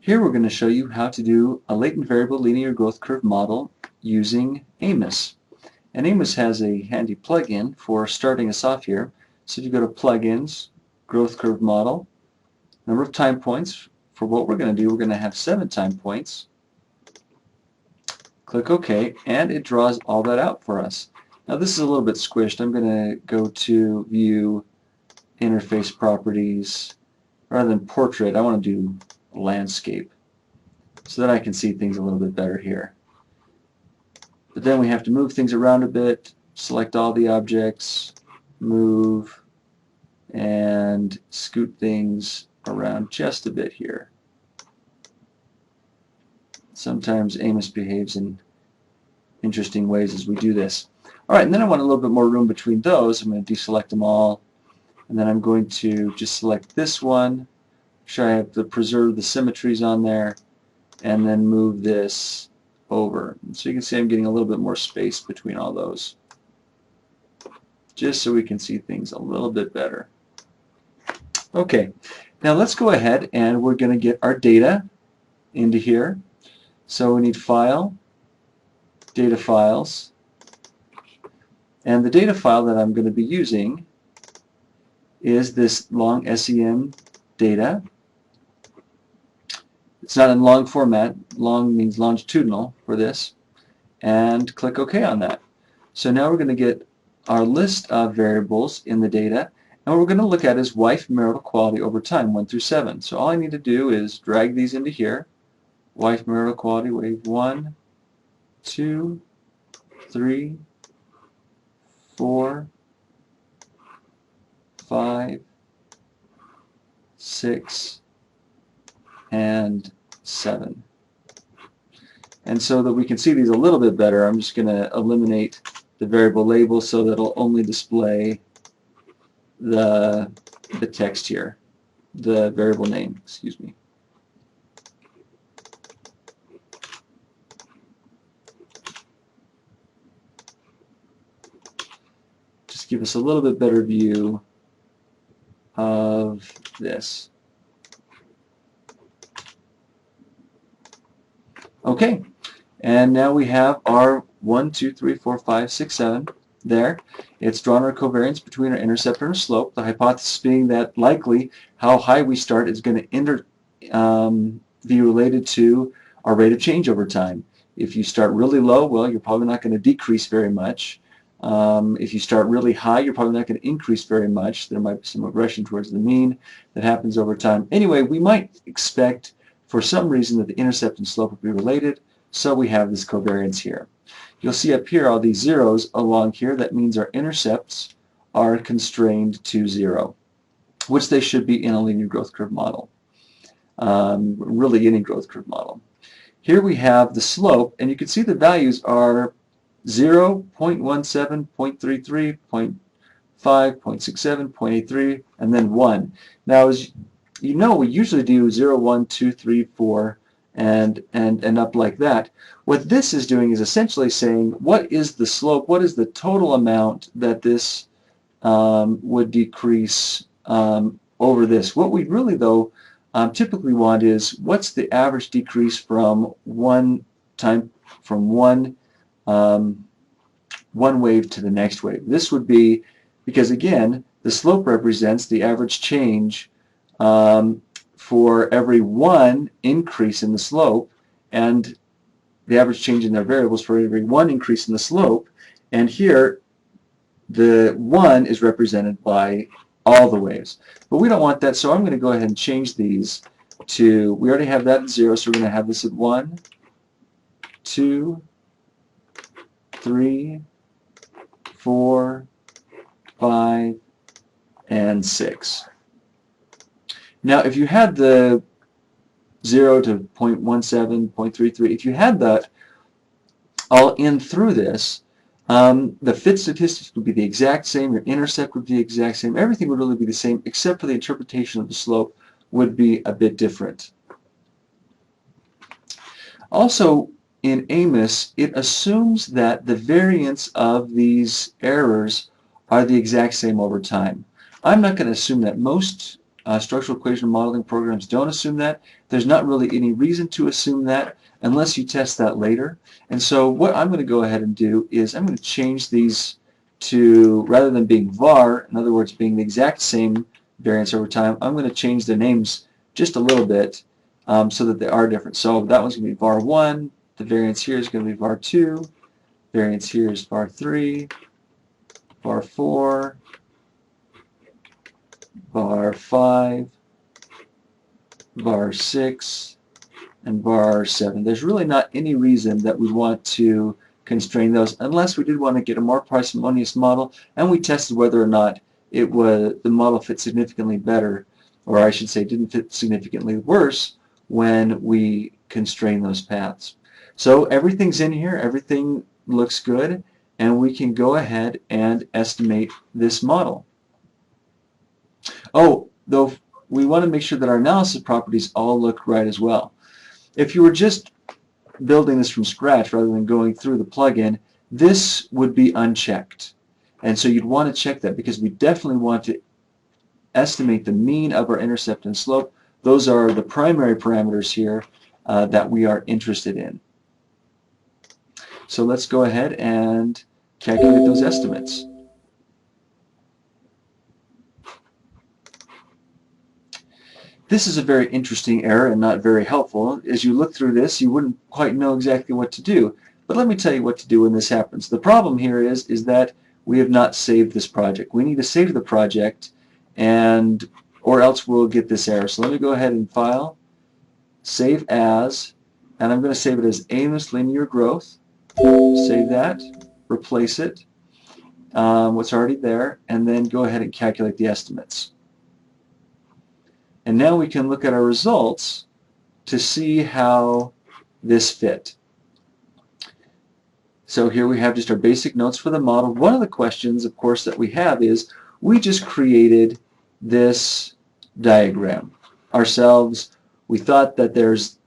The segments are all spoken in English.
Here we're going to show you how to do a latent variable linear growth curve model using Amos. And Amos has a handy plugin for starting us off here. So if you go to Plugins, Growth Curve Model, number of time points. For what we're going to do, we're going to have 7 time points. Click OK, and it draws all that out for us. Now this is a little bit squished. I'm going to go to View, Interface Properties. Rather than Portrait, I want to do Landscape, so that I can see things a little bit better here. But then we have to move things around a bit, select all the objects, move, and scoot things around just a bit here. Sometimes Amos behaves in interesting ways as we do this. Alright, and then I want a little bit more room between those. I'm going to deselect them all, and then I'm going to just select this one, make sure I have to preserve the symmetries on there, and then move this over. So you can see I'm getting a little bit more space between all those, just so we can see things a little bit better. Okay, now let's go ahead and we're going to get our data into here. So we need File, Data Files, and the data file that I'm going to be using is this long SEM data. It's not in long format. Long means longitudinal for this. And click OK on that. So now we're going to get our list of variables in the data. And what we're going to look at is wife marital quality over time, 1 through 7. So all I need to do is drag these into here. Wife marital quality, wave 1, 2, 3, 4, 5, 6, and 7. And so that we can see these a little bit better, I'm just going to eliminate the variable label so that it'll only display the text here, the variable name, excuse me. Just give us a little bit better view of this. Okay, and now we have our 1, 2, 3, 4, 5, 6, 7 there. It's drawn our covariance between our intercept and our slope, the hypothesis being that likely how high we start is going to be related to our rate of change over time. If you start really low, well, you're probably not going to decrease very much. If you start really high, you're probably not going to increase very much. There might be some regression towards the mean that happens over time. Anyway, we might expect for some reason that the intercept and slope will be related, so we have this covariance here. You'll see up here all these zeros along here. That means our intercepts are constrained to 0, which they should be in a linear growth curve model, really any growth curve model. Here we have the slope, and you can see the values are 0, 0.17, 0.33, 0.5, 0.67, 0.83, and then 1. Now, as you know, we usually do 0, 1, 2, 3, 4, and up like that. What this is doing is essentially saying, what is the slope, what is the total amount that this would decrease over this. What we really, though, typically want is, what's the average decrease from one wave to the next wave. This would be, because again, the slope represents the average change for every 1 increase in the slope, and the average change in their variables for every 1 increase in the slope. And here, the 1 is represented by all the waves. But we don't want that, so I'm going to go ahead and change these to, we already have that at 0, so we're going to have this at 1, 2, 3, 4, 5, and 6. Now, if you had the 0 to 0.17, 0.33, if you had that all in through this, the fit statistics would be the exact same, your intercept would be the exact same, everything would really be the same, except for the interpretation of the slope would be a bit different. Also, in Amos, it assumes that the variance of these errors are the exact same over time. I'm not going to assume that. Most Structural equation modeling programs don't assume that. There's not really any reason to assume that unless you test that later. And so what I'm going to go ahead and do is I'm going to change these to, rather than being var, in other words, being the exact same variance over time, I'm going to change their names just a little bit so that they are different. So that one's going to be var1, the variance here is going to be var2, variance here is var3, var4, var5, var6, and var7. There's really not any reason that we want to constrain those unless we did want to get a more parsimonious model and we tested whether or not the model fit significantly better, or I should say didn't fit significantly worse when we constrain those paths. So everything's in here, everything looks good, and we can go ahead and estimate this model. Oh, though we want to make sure that our analysis properties all look right as well. If you were just building this from scratch rather than going through the plugin, this would be unchecked. And so you'd want to check that because we definitely want to estimate the mean of our intercept and slope. Those are the primary parameters here that we are interested in. So let's go ahead and calculate those estimates. This is a very interesting error and not very helpful. As you look through this, you wouldn't quite know exactly what to do. But let me tell you what to do when this happens. The problem here is that we have not saved this project. We need to save the project, or else we'll get this error. So let me go ahead and File, Save As, and I'm going to save it as AmosLinearGrowth. Save that, replace it, what's already there, and then go ahead and calculate the estimates. And now we can look at our results to see how this fit. So here we have just our basic notes for the model. One of the questions, of course, that we have is we just created this diagram ourselves. We thought that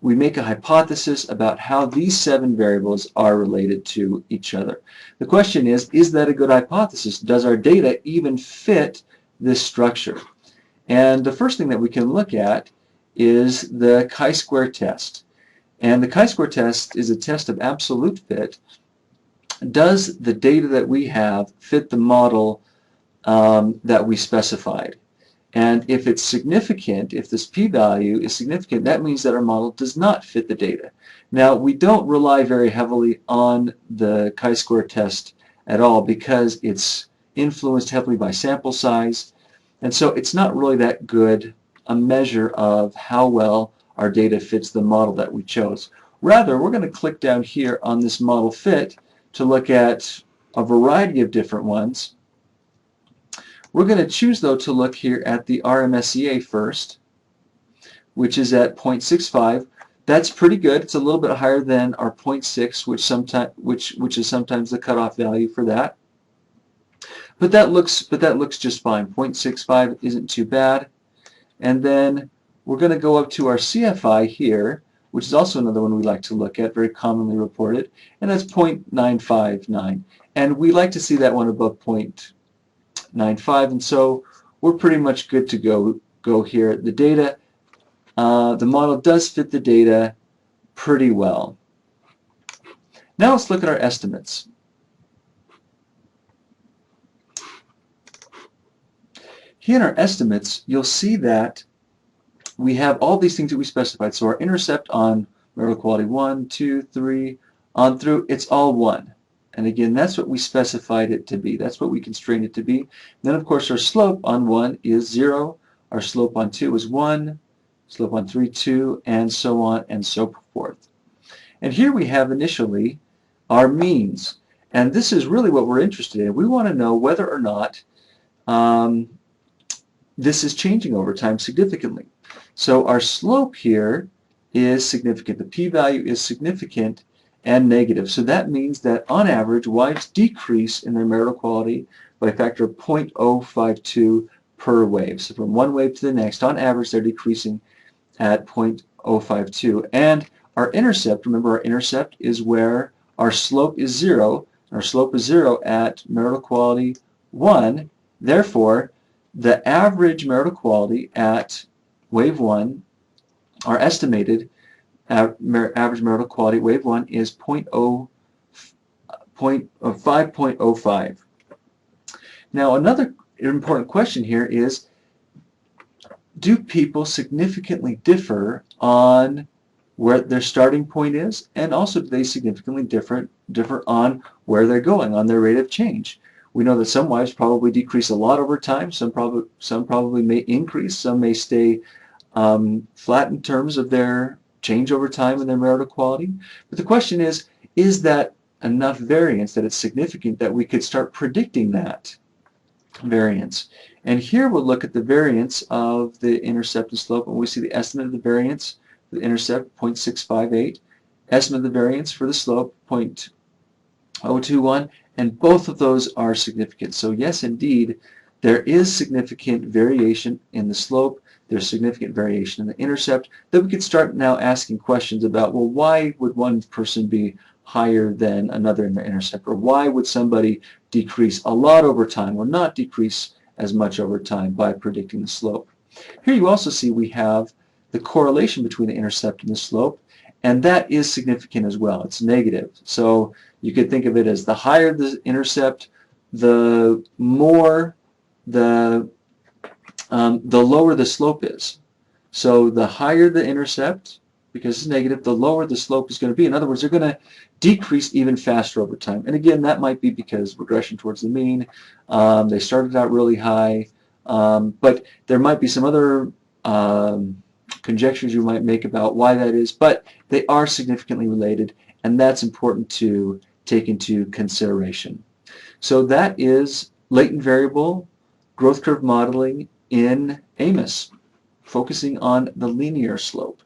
we make a hypothesis about how these 7 variables are related to each other. The question is that a good hypothesis? Does our data even fit this structure? And the first thing that we can look at is the chi-square test. And the chi-square test is a test of absolute fit. Does the data that we have fit the model that we specified? And if it's significant, if this p-value is significant, that means that our model does not fit the data. Now, we don't rely very heavily on the chi-square test at all because it's influenced heavily by sample size. And so it's not really that good a measure of how well our data fits the model that we chose. Rather, we're going to click down here on this model fit to look at a variety of different ones. We're going to choose, though, to look here at the RMSEA first, which is at 0.65. That's pretty good. It's a little bit higher than our 0.6, which is sometimes the cutoff value for that. But that looks just fine. 0.65 isn't too bad. And then we're going to go up to our CFI here, which is also another one we like to look at, very commonly reported, and that's 0.959. And we like to see that one above 0.95, and so we're pretty much good to go here. The data, the model does fit the data pretty well. Now let's look at our estimates. Here in our estimates, you'll see that we have all these things that we specified. So our intercept on marital quality 1, 2, 3, on through, it's all 1. And again, that's what we specified it to be. That's what we constrained it to be. Then, of course, our slope on 1 is 0. Our slope on 2 is 1. Slope on 3, 2, and so on and so forth. And here we have initially our means. And this is really what we're interested in. We want to know whether or not this is changing over time significantly. So our slope here is significant. The p-value is significant and negative. So that means that on average, wives decrease in their marital quality by a factor of 0.052 per wave. So from one wave to the next, on average, they're decreasing at 0.052. And our intercept, remember our intercept is where our slope is 0. Our slope is 0 at marital quality 1. Therefore, the average marital quality at wave 1, our estimated average marital quality at wave 1 is 5.05. Now another important question here is, do people significantly differ on where their starting point is, and also do they significantly differ on where they're going, on their rate of change? We know that some wives probably decrease a lot over time, some probably may increase, some may stay flat in terms of their change over time in their marital quality. But the question is that enough variance that it's significant that we could start predicting that variance? And here we'll look at the variance of the intercept and slope, and we see the estimate of the variance for the intercept, 0.658, estimate of the variance for the slope, 0.021, and both of those are significant. So yes, indeed, there is significant variation in the slope, there's significant variation in the intercept, that we could start now asking questions about, well, why would one person be higher than another in their intercept, or why would somebody decrease a lot over time or not decrease as much over time by predicting the slope. Here you also see we have the correlation between the intercept and the slope, and that is significant as well. It's negative. So you could think of it as the higher the intercept, the more the lower the slope is. So the higher the intercept, because it's negative, the lower the slope is going to be. In other words, they're going to decrease even faster over time. And again, that might be because regression towards the mean. They started out really high, but there might be some other conjectures you might make about why that is, but they are significantly related, and that's important to take into consideration. So that is latent variable growth curve modeling in AMOS, focusing on the linear slope.